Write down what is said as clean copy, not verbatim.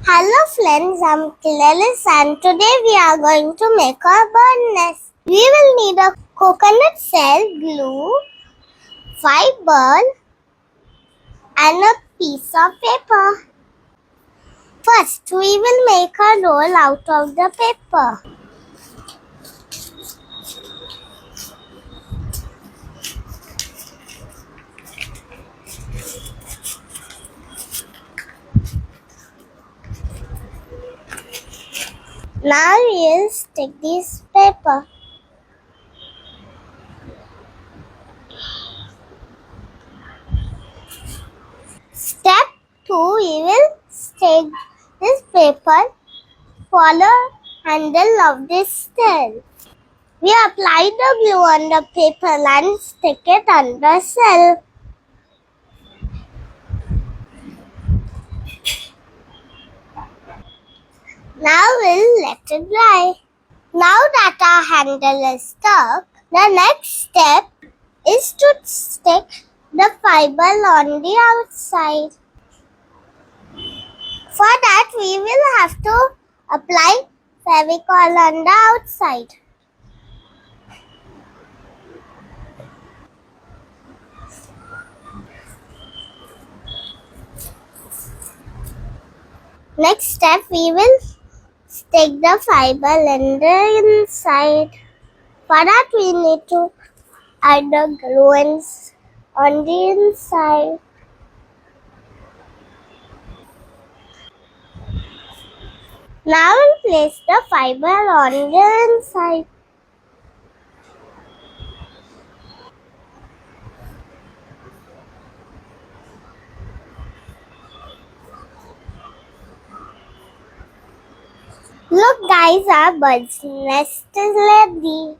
Hello friends, I'm Clarissa and today we are going to make a bird nest. We will need a coconut shell, glue, fiber and a piece of paper. First, we will make a roll out of the paper. Now we will stick this paper. Step 2, we will stick this paper for the handle of this shell. We apply the glue on the paper and stick it on the shell. Now we'll let it dry. Now that our handle is stuck, the next step is to stick the fiber on the outside. For that, we will have to apply Fevicol on the outside. Next step, we will stick the fiber in the inside. For that, we need to add the glue on the inside. Now we'll place the fiber on the inside. Look guys, our bird's nest is ready.